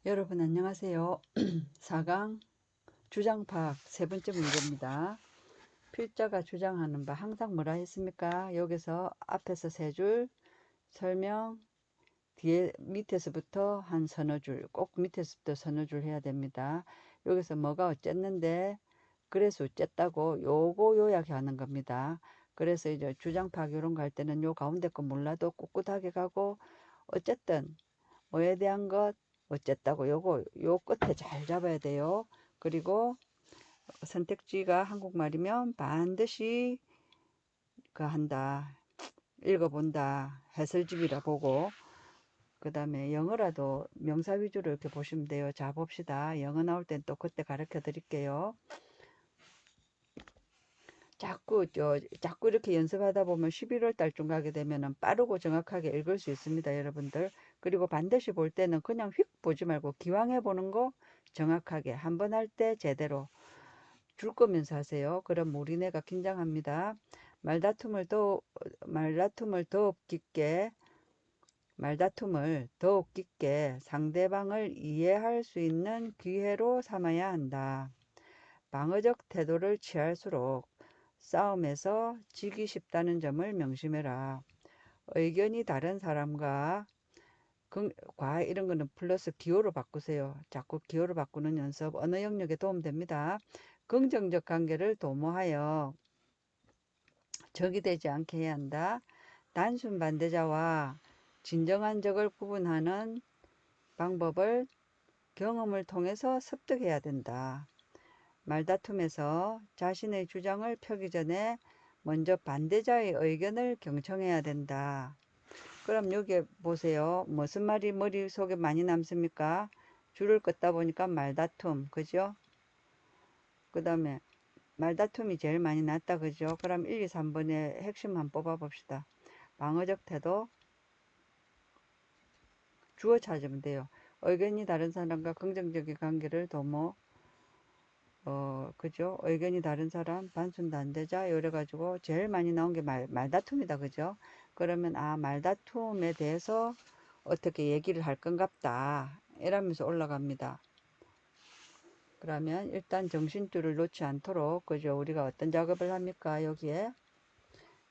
여러분 안녕하세요. 4강 주장파악 세 번째 문제입니다. 필자가 주장하는 바 항상 뭐라 했습니까? 여기서 앞에서 세 줄 설명, 뒤에 밑에서부터 한 서너 줄, 꼭 밑에서부터 서너 줄 해야 됩니다. 여기서 뭐가 어쨌는데 그래서 어쨌다고 요거 요약하는 겁니다. 그래서 이제 주장파악 이런 거 할 때는 요 가운데 거 몰라도 꿋꿋하게 가고 어쨌든 뭐에 대한 것 어쨌다고 요거 요 끝에 잘 잡아야 돼요. 그리고 선택지가 한국말이면 반드시 그 한다, 읽어본다, 해설집이라 보고, 그 다음에 영어라도 명사 위주로 이렇게 보시면 돼요. 자 봅시다. 영어 나올 땐 또 그때 가르쳐 드릴게요. 자꾸 이렇게 연습하다 보면 11월 달쯤 가게 되면은 빠르고 정확하게 읽을 수 있습니다, 여러분들. 그리고 반드시 볼 때는 그냥 휙 보지 말고 기왕해 보는 거 정확하게 한 번 할 때 제대로 줄 거면서 하세요. 그럼 우리네가 긴장합니다. 말다툼을 더 말다툼을 더욱 깊게 말다툼을 더욱 깊게 상대방을 이해할 수 있는 기회로 삼아야 한다. 방어적 태도를 취할수록 싸움에서 지기 쉽다는 점을 명심해라. 의견이 다른 사람과 과 이런 거는 플러스 기호로 바꾸세요. 자꾸 기호로 바꾸는 연습 언어 영역에 도움됩니다. 긍정적 관계를 도모하여 적이 되지 않게 해야 한다. 단순 반대자와 진정한 적을 구분하는 방법을 경험을 통해서 습득해야 된다. 말다툼에서 자신의 주장을 펴기 전에 먼저 반대자의 의견을 경청해야 된다. 그럼 여기 보세요. 무슨 말이 머릿속에 많이 남습니까? 줄을 긋다 보니까 말다툼, 그죠? 그 다음에 말다툼이 제일 많이 났다, 그죠? 그럼 1, 2, 3번의 핵심 한번 뽑아봅시다. 방어적 태도, 주어 찾으면 돼요. 의견이 다른 사람과 긍정적인 관계를 도모, 그죠? 의견이 다른 사람, 반순단대자, 이래가지고 제일 많이 나온 게 말다툼이다, 그죠? 그러면, 말다툼에 대해서 어떻게 얘기를 할 건갑다. 이러면서 올라갑니다. 그러면 일단 정신줄을 놓지 않도록, 그죠? 우리가 어떤 작업을 합니까? 여기에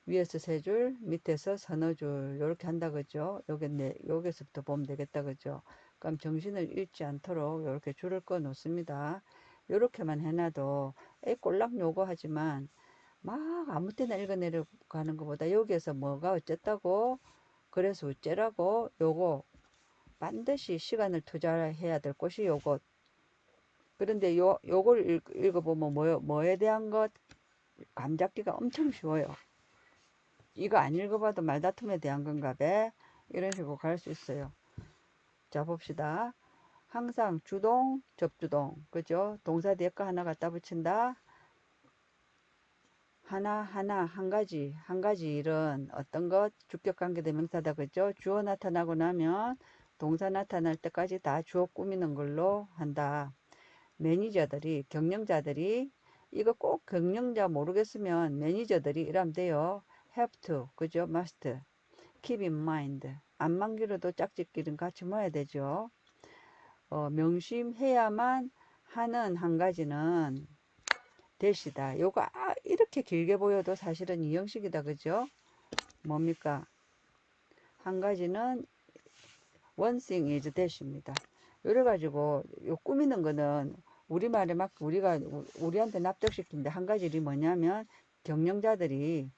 위에서 세 줄, 밑에서 서너 줄, 이렇게 한다, 그죠? 여기서부터 보면 되겠다, 그죠? 그럼 정신을 잃지 않도록 이렇게 줄을 꺼 놓습니다. 이렇게만 해놔도, 꼴랑 요거 하지만, 막 아무 때나 읽어내려 가는 것보다 여기에서 뭐가 어쨌다고, 그래서 어째라고, 요거 반드시 시간을 투자해야 될 것이 요것. 그런데 요걸 읽어보면 뭐에 대한 것, 감 잡기가 엄청 쉬워요. 이거 안 읽어봐도 말다툼에 대한 건가 봐. 이런 식으로 갈 수 있어요. 자, 봅시다. 항상 주동, 접주동. 그죠? 동사 뒤에 거 하나 갖다 붙인다. 하나, 한 가지 일은 어떤 것? 주격 관계 대명사다. 그죠? 주어 나타나고 나면 동사 나타날 때까지 다 주어 꾸미는 걸로 한다. 매니저들이, 경영자들이, 이거 꼭 경영자 모르겠으면 매니저들이 이러면 돼요. have to, 그죠? must. keep in mind. 안만기로도 짝짓기는 같이 모아야 되죠. 명심해야만 하는 한 가지는 대시다. 요거 이렇게 길게 보여도 사실은 이 형식이다. 그죠? 뭡니까? 한 가지는 one thing is 대시입니다. 이래가지고 요 꾸미는 거는 우리말에 막 우리한테 납득시키는데 한 가지 일이 뭐냐면 경영자들이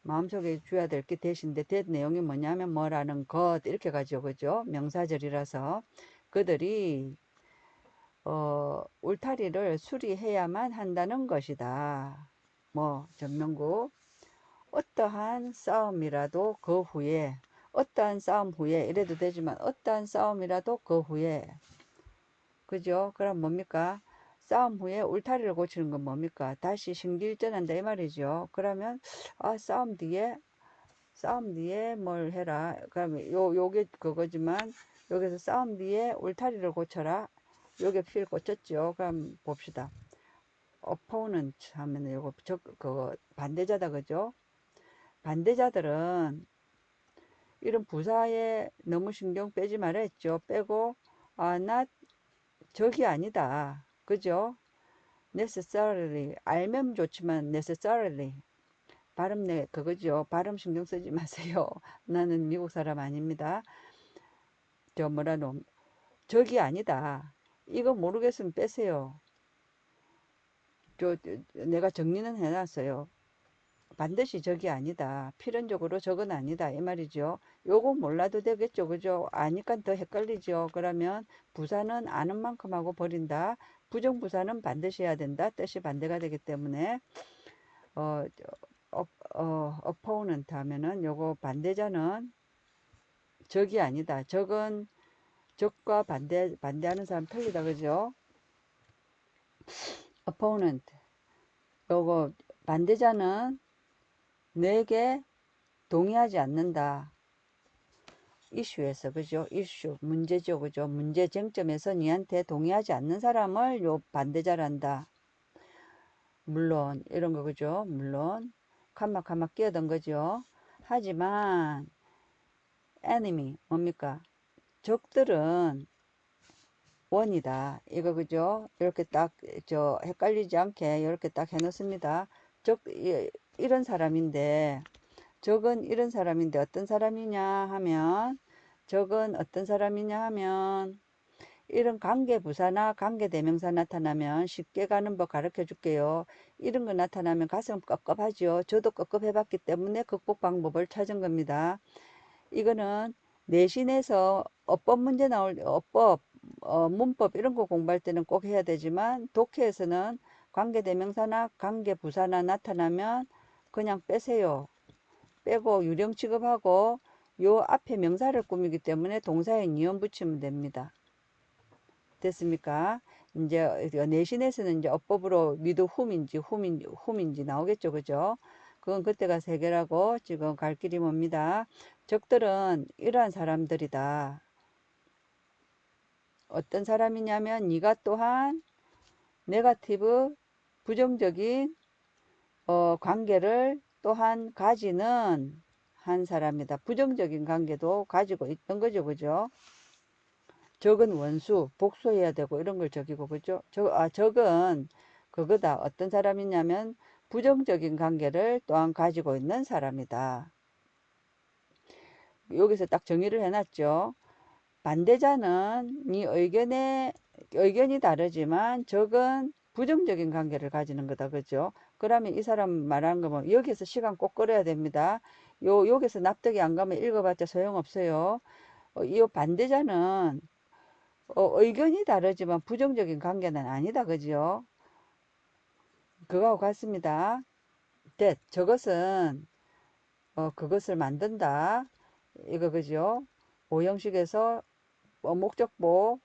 마음속에 줘야 될 게 대신데 대 내용이 뭐냐면 뭐라는 것 이렇게 가죠. 그죠? 명사절이라서 그들이 울타리를 수리해야만 한다는 것이다. 뭐 전명구 어떠한 싸움이라도 그 후에 어떠한 싸움 후에 이래도 되지만 어떠한 싸움이라도 그 후에 그죠? 그럼 뭡니까? 싸움 후에 울타리를 고치는 건 뭡니까? 다시 신기일전한다 이 말이죠. 그러면 싸움 뒤에 뭘 해라. 그러면 요게 그거지만 여기서 싸움 뒤에 울타리를 고쳐라. 요게 필 고쳤죠. 그럼 봅시다. opponent 하면 요거 그거 반대자다 그죠? 반대자들은 이런 부사에 너무 신경 빼지 말아 했죠. 빼고 not 적이 아니다. 그죠? necessarily 알면 좋지만 necessarily 발음 그거죠. 발음 신경 쓰지 마세요. 나는 미국 사람 아닙니다. 저 뭐라노 적이 아니다. 이거 모르겠으면 빼세요. 내가 정리는 해놨어요. 반드시 적이 아니다. 필연적으로 적은 아니다. 이 말이죠. 요거 몰라도 되겠죠. 그죠? 아니까 더 헷갈리죠. 그러면 부사는 아는 만큼 하고 버린다. 부정부사는 반드시 해야 된다. 뜻이 반대가 되기 때문에 어, opponent 하면은 요거 반대자는 적이 아니다. 적은 적과 반대하는 사람 틀리다. 그죠? opponent 요거 반대자는 내게 동의하지 않는다. 이슈에서 그죠? 이슈 문제죠. 그죠? 문제 쟁점에서 니한테 동의하지 않는 사람을 요 반대자란다. 물론 이런 거 그죠? 물론 칸막칸막 끼어든 거죠. 하지만 enemy 뭡니까? 적들은 원이다. 이거 그죠? 이렇게 딱 저 헷갈리지 않게 이렇게 딱 해놓습니다. 이런 사람인데 적은 이런 사람인데 어떤 사람이냐 하면 적은 어떤 사람이냐 하면 이런 관계부사나 관계대명사 나타나면 쉽게 가는 법 가르쳐 줄게요. 이런 거 나타나면 가슴 깝깝하죠. 저도 깝깝해봤기 때문에 극복 방법을 찾은 겁니다. 이거는 내신에서 어법 문제 나올 어법 문법 이런 거 공부할 때는 꼭 해야 되지만 독해에서는 관계대명사나 관계부사나 나타나면 그냥 빼세요. 빼고 유령 취급하고 요 앞에 명사를 꾸미기 때문에 동사에 니은 붙이면 됩니다. 됐습니까? 이제 내신에서는 이제 어법으로 미드 훔인지 나오겠죠. 그죠? 그건 그때 가서 해결하고 지금 갈 길이 멉니다. 적들은 이러한 사람들이다. 어떤 사람이냐면 네가 또한 네가티브 부정적인 관계를 또한 가지는 한 사람이다. 부정적인 관계도 가지고 있던 거죠. 그죠? 적은 원수, 복수해야 되고 이런 걸 적이고 그죠? 적은 그거다. 어떤 사람이냐면 부정적인 관계를 또한 가지고 있는 사람이다. 여기서 딱 정의를 해놨죠. 반대자는 네 의견이 다르지만 적은 부정적인 관계를 가지는 거다. 그죠? 그러면 이 사람 말하는 거 뭐 여기서 시간 꼭 끌어야 됩니다. 여기서 납득이 안 가면 읽어봤자 소용없어요. 이 반대자는 의견이 다르지만 부정적인 관계는 아니다. 그죠? 그거하고 같습니다. 저것은 그것을 만든다. 이거 그죠? 오형식에서 목적보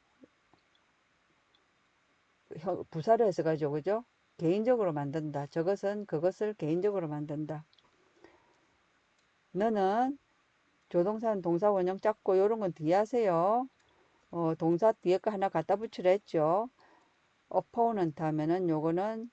부사로 해서 가지고 그죠? 개인적으로 만든다. 저것은 그것을 개인적으로 만든다. 너는 조동사는 동사 원형 짰고 요런 건 뒤에 하세요. 동사 뒤에 거 하나 갖다 붙이라 했죠. opponent 하면은 요거는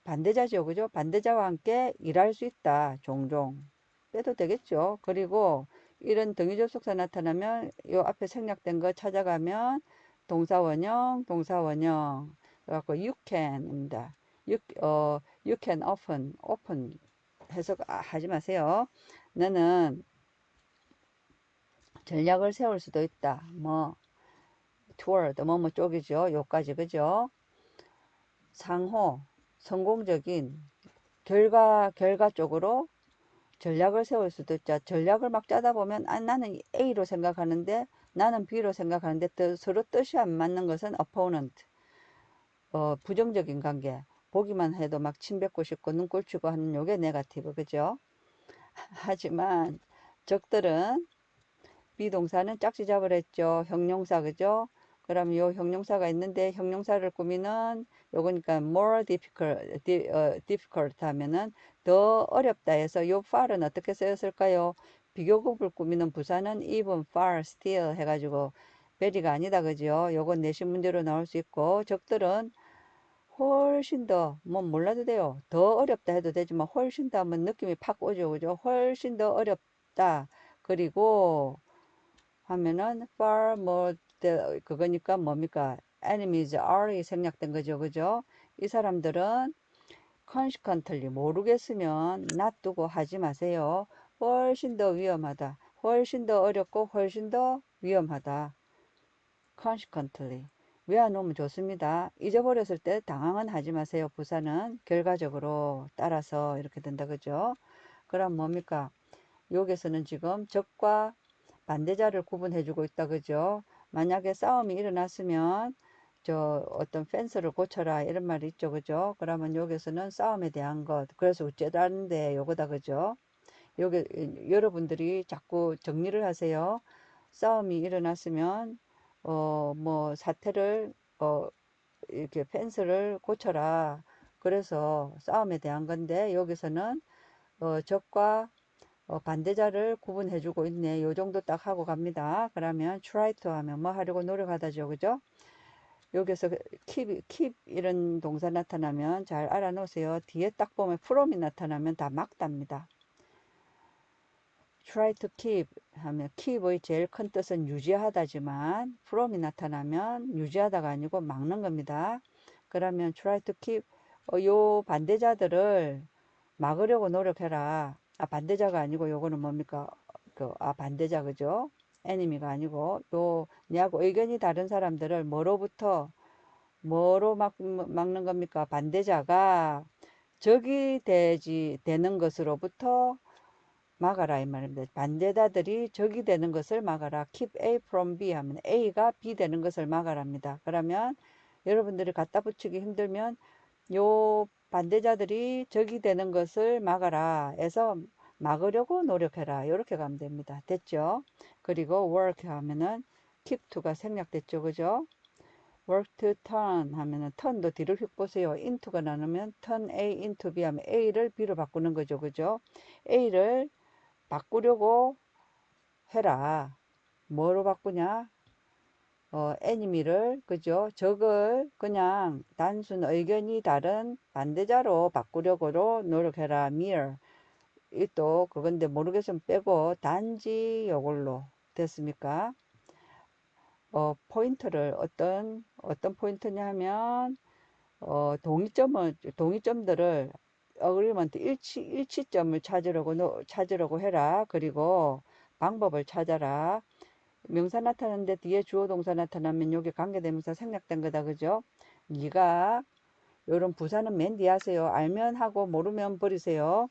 반대자죠. 그죠? 반대자와 함께 일할 수 있다. 종종. 빼도 되겠죠. 그리고 이런 등위접속사 나타나면 요 앞에 생략된 거 찾아가면 동사원형, 동사원형. 그래갖고 you can입니다. you can open 해석 하지 마세요. 너는 전략을 세울 수도 있다. 뭐, toward, 뭐뭐 쪽이죠. 요까지, 그죠? 상호, 성공적인, 결과 쪽으로 전략을 세울 수도 있죠. 전략을 막 짜다 보면 나는 A로 생각하는데 나는 B로 생각하는데 서로 뜻이 안 맞는 것은 opponent. 부정적인 관계. 보기만 해도 막 침뱉고 싶고 눈꼴 치고 하는 요게 네거티브. 그죠? 하지만 적들은 비동사는 짝지 잡을 했죠. 형용사. 그죠? 그럼 요 형용사가 있는데 형용사를 꾸미는 요거니까 more difficult 하면은 더 어렵다 해서 요 far은 어떻게 쓰였을까요? 비교급을 꾸미는 부사는 even, far, still 해가지고 very가 아니다. 그죠? 요건 내신 문제로 나올 수 있고 적들은 훨씬 더, 뭐 몰라도 돼요. 더 어렵다 해도 되지만 훨씬 더 하면 느낌이 팍 오죠. 그죠? 훨씬 더 어렵다. 그리고 하면은 far more 그거니까 뭡니까? enemies are 생략된 거죠. 그죠? 이 사람들은 consequently 모르겠으면 놔두고 하지 마세요. 훨씬 더 위험하다. 훨씬 더 어렵고 훨씬 더 위험하다. consequently 외워놓으면 좋습니다. 잊어버렸을 때 당황은 하지 마세요. 부사는 결과적으로 따라서 이렇게 된다. 그죠? 그럼 뭡니까? 여기서는 지금 적과 반대자를 구분해 주고 있다. 그죠? 만약에 싸움이 일어났으면 저 어떤 펜스를 고쳐라 이런 말이 있죠. 그죠? 그러면 여기서는 싸움에 대한 것. 그래서 어쩌다는데 요거다. 그죠? 여기 여러분들이 자꾸 정리를 하세요. 싸움이 일어났으면 뭐 사태를 이렇게 펜스를 고쳐라. 그래서 싸움에 대한 건데 여기서는 적과 반대자를 구분해주고 있네. 요 정도 딱 하고 갑니다. 그러면 try to 하면 뭐 하려고 노력하다죠. 그죠? 여기서 keep 이런 동사 나타나면 잘 알아놓으세요. 뒤에 딱 보면 from이 나타나면 다 막답니다. try to keep 하면 keep의 제일 큰 뜻은 유지하다지만 from이 나타나면 유지하다가 아니고 막는 겁니다. 그러면 try to keep 요 반대자들을 막으려고 노력해라. 반대자가 아니고 요거는 뭡니까? 반대자 그죠? 에니미가 아니고 또 니하고 의견이 다른 사람들을 뭐로 막는 겁니까? 반대자가 적이 되는 것으로부터 막아라 이 말입니다. 반대자들이 적이 되는 것을 막아라. Keep A from B 하면 A가 B 되는 것을 막아랍니다. 그러면 여러분들이 갖다 붙이기 힘들면 요 반대자들이 적이 되는 것을 막아라 해서 막으려고 노력해라 이렇게 가면 됩니다. 됐죠? 그리고 work 하면은 keep to가 생략됐죠. 그죠? work to turn 하면은 turn도 뒤를 휙 보세요. into가 나누면 turn A into B 하면 A를 B로 바꾸는 거죠. 그죠? A를 바꾸려고 해라. 뭐로 바꾸냐? 에니미를, 그죠? 적을 그냥 단순 의견이 다른 반대자로 바꾸려고 노력해라. mirror. 이 또 그건데 모르겠으면 빼고 단지 요걸로 됐습니까? 포인트를 어떤 포인트냐 하면, 동의점들을 어그리먼트 일치점을 찾으려고 해라. 그리고 방법을 찾아라. 명사 나타났는데 뒤에 주어 동사 나타나면 여기 관계대명사 생략된 거다. 그죠? 네가 요런 부사는 맨 뒤에 하세요. 알면 하고 모르면 버리세요.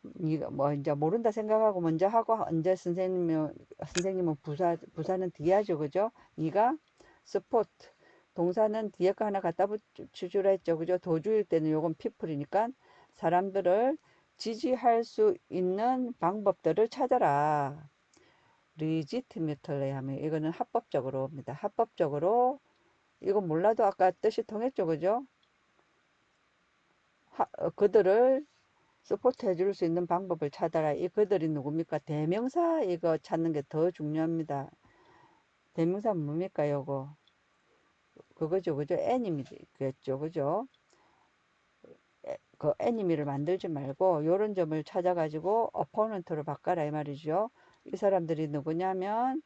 네가 뭐 이제 모른다 생각하고 먼저 하고 언제 선생님은 부사는 뒤에 하죠. 그죠? 네가 스포트 동사는 뒤에 거 하나 갖다 붙여주라 했죠. 그죠? 도주일 때는 요건 people이니까 사람들을 지지할 수 있는 방법들을 찾아라. legitimately 하면 이거는 합법적으로입니다. 합법적으로 이거 몰라도 아까 뜻이 통했죠. 그죠? 그들을 서포트 해줄 수 있는 방법을 찾아라. 이 그들이 누굽니까? 대명사 이거 찾는 게 더 중요합니다. 대명사 뭡니까? 요거 그거죠. 그죠? 애니미겠죠. 그죠? 그 애니미를 만들지 말고 요런 점을 찾아가지고 어포넌트로 바꿔라 이 말이죠. 이 사람들이 누구냐면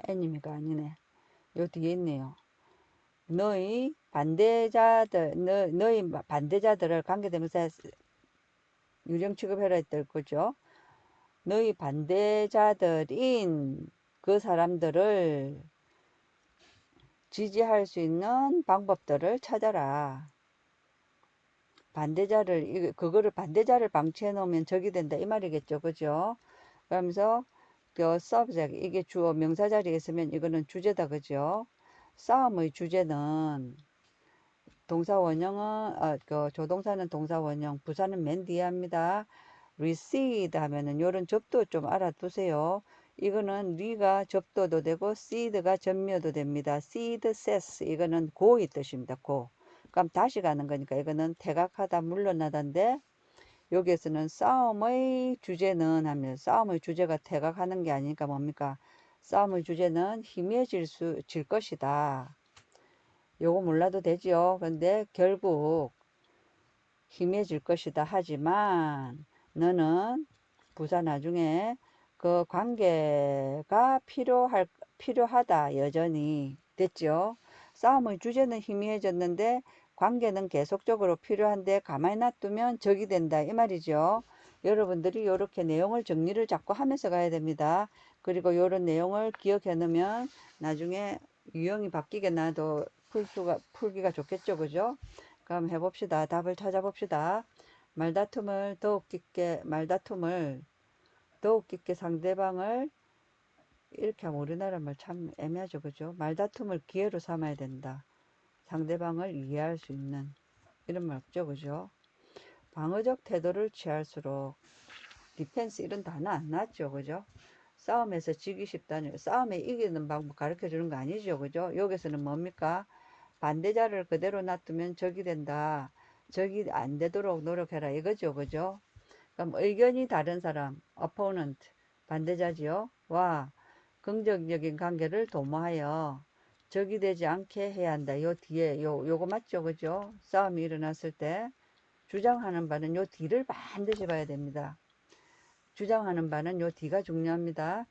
애니미가 아니네. 요 뒤에 있네요. 너희 반대자들을 관계대명사 유령 취급해라 했을 거죠. 너희 반대자들인 그 사람들을 지지할 수 있는 방법들을 찾아라. 그거를 반대자를 방치해 놓으면 적이 된다. 이 말이겠죠. 그죠? 그러면서 그 subject, 이게 주어 명사 자리에 있으면 이거는 주제다. 그죠? 싸움의 주제는 동사 원형은 그 조동사는 동사 원형, 부사는 맨 뒤에 합니다. recede 하면은 요런 접도 좀 알아두세요. 이거는 리가 접도도 되고 seed가 전묘도 됩니다. seed says 이거는 고의 뜻입니다. 고. 그럼 다시 가는 거니까 이거는 태각하다 물러나다인데 여기에서는 싸움의 주제는 하면 싸움의 주제가 태각하는 게 아니니까 뭡니까? 싸움의 주제는 질 것이다. 요거 몰라도 되지요. 근데 결국 힘해질 것이다. 하지만 너는 부사 나중에 그 관계가 필요하다. 여전히. 됐죠? 싸움의 주제는 희미해졌는데 관계는 계속적으로 필요한데 가만히 놔두면 적이 된다. 이 말이죠. 여러분들이 이렇게 내용을 정리를 자꾸 하면서 가야 됩니다. 그리고 이런 내용을 기억해 놓으면 나중에 유형이 바뀌게 나도 풀기가 좋겠죠. 그죠? 그럼 해봅시다. 답을 찾아봅시다. 더욱 깊게 상대방을 이렇게 하면 우리나라 말 참 애매하죠. 그죠? 말다툼을 기회로 삼아야 된다. 상대방을 이해할 수 있는 이런 말 없죠. 그죠? 방어적 태도를 취할수록 디펜스 이런 단어 안 나왔죠. 그죠? 싸움에서 지기 쉽다니 싸움에 이기는 방법 가르쳐 주는 거 아니죠. 그죠? 여기서는 뭡니까? 반대자를 그대로 놔두면 적이 된다. 적이 안 되도록 노력해라. 이거죠. 그죠? 그럼 의견이 다른 사람, opponent, 반대자지요. 와 긍정적인 관계를 도모하여 적이 되지 않게 해야 한다. 요 뒤에 요거 맞죠? 그죠? 싸움이 일어났을 때 주장하는 바는 요 뒤를 반드시 봐야 됩니다. 주장하는 바는 요 뒤가 중요합니다.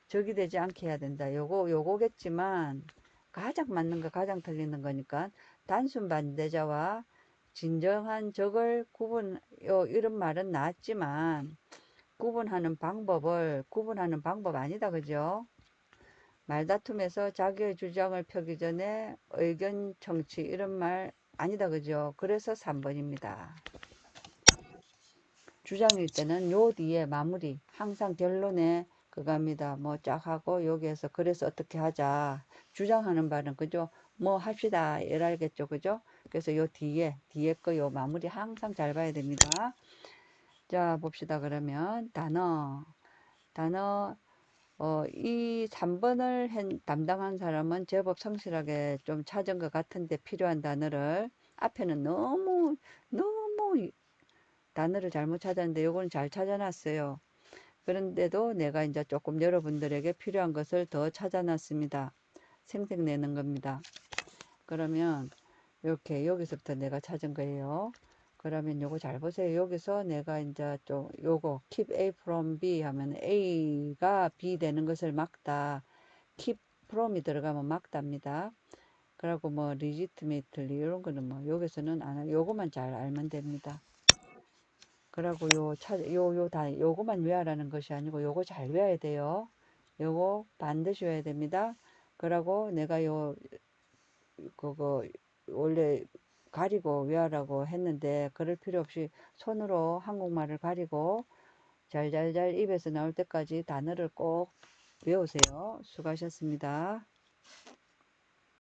적이 되지 않게 해야 된다. 요거겠지만 가장 맞는 거 가장 틀리는 거니까 단순 반대자와 진정한 적을 이런 말은 나왔지만 구분하는 방법 아니다. 그죠? 말다툼에서 자기의 주장을 펴기 전에 의견 청취 이런 말 아니다. 그죠? 그래서 3번입니다. 주장일 때는 요 뒤에 마무리 항상 결론에 그겁니다. 뭐 쫙 하고 여기에서 그래서 어떻게 하자 주장하는 바는 그죠? 뭐 합시다 이랄겠죠. 그죠? 그래서 요 뒤에 거 요 마무리 항상 잘 봐야 됩니다. 자 봅시다. 그러면 단어 이 3번을 담당한 사람은 제법 성실하게 좀 찾은 것 같은데 필요한 단어를 앞에는 너무 단어를 잘못 찾았는데 요거는 잘 찾아놨어요. 그런데도 내가 이제 조금 여러분들에게 필요한 것을 더 찾아놨습니다. 생색내는 겁니다. 그러면 이렇게 여기서부터 내가 찾은 거예요. 그러면 요거 잘 보세요. 여기서 내가 이제 좀 요거 keep A from B 하면 A가 B 되는 것을 막다. keep from이 들어가면 막답니다. 그리고 뭐 legitimately 이런 거는 뭐 여기서는 안 하고 요거만 잘 알면 됩니다. 그리고 요거만 외우라는 것이 아니고 요거 잘 외워야 돼요. 요거 반드시 외워야 됩니다. 그리고 내가 그거 원래 가리고 외우라고 했는데 그럴 필요 없이 손으로 한국말을 가리고 잘잘잘 입에서 나올 때까지 단어를 꼭 외우세요. 수고하셨습니다.